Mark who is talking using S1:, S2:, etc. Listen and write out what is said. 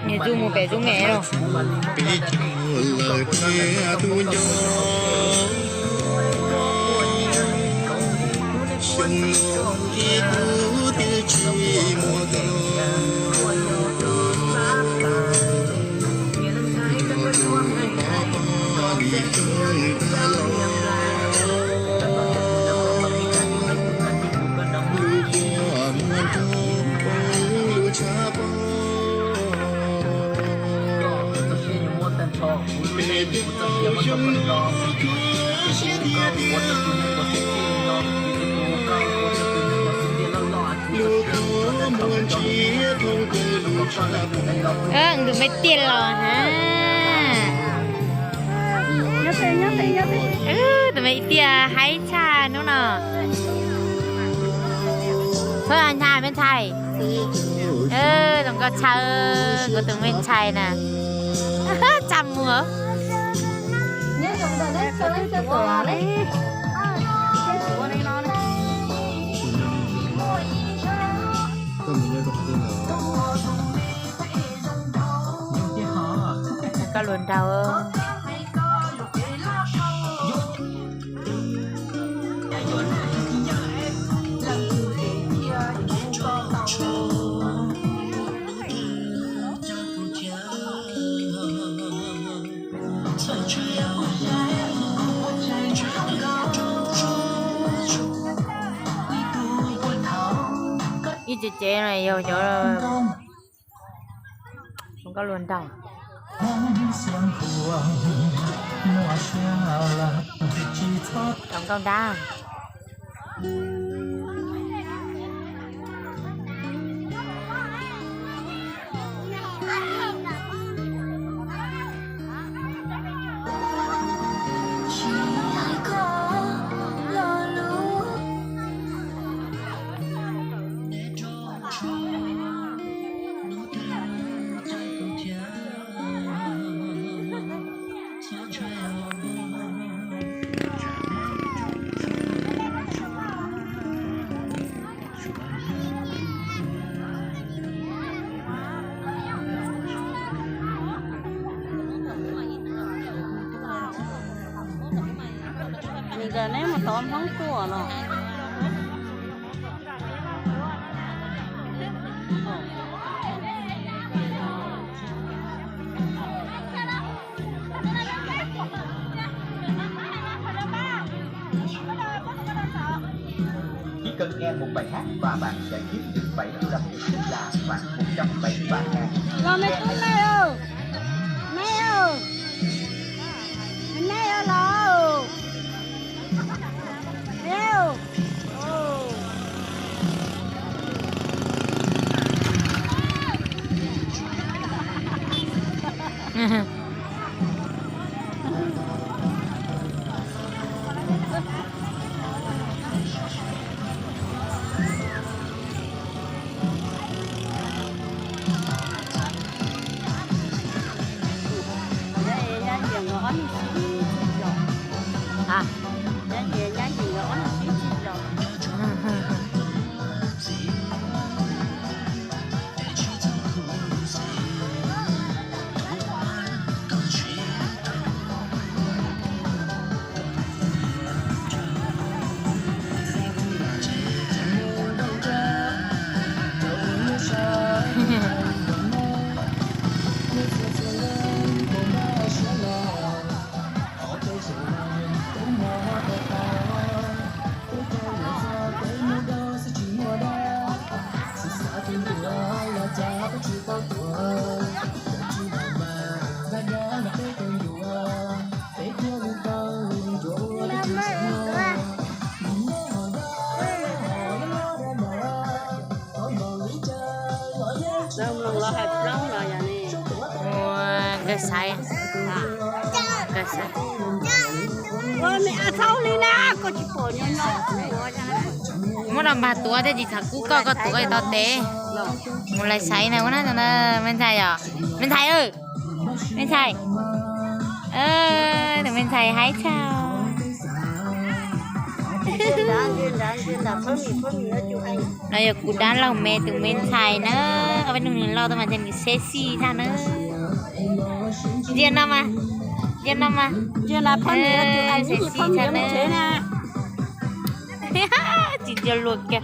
S1: Nhà chú mua bé chú mẹ rồi. Được mấy tiền rồi ha. Nhớ tiền. Tụi mấy tiền hái trà nữa nè. Thôi anh hai bên thầy. Đừng có chờ của tụi bên thầy nè. Chăm mùa. Nhớ dùng đồ đấy, cho lấy cho quả đấy. Có luôn đâu ơ. Cái chị này vô chỗ không có luôn đâu. Không con đá. Giờ nếu mà tóm không cua nó
S2: chỉ cần nghe một bài hát và bạn sẽ kiếm được 700 triệu là khoảng 173.000.
S3: Rồi mày cũng này ơi, này ơi, này ơi lo, nêu,
S1: à. Cái sai cái sai
S3: ôi mẹ thâu đi na có chỉ bỏ nhau
S1: muốn làm bà tua thế thì thằng cú có tuổi to té một lại sai này quá nó bên thầy à bên thầy ơi bên thầy đừng bên thầy hái chào Nó giờ cụ đá lòng mẹ từ bên xài nữa. Các bạn đừng lo tao mà chân cái sexy tha nữa. Diên đâu mà. Diên đâu mà.
S3: Chưa là phân nữa chụp ảnh thì phân nữa một thế nè.
S1: Chị chưa luộc kìa.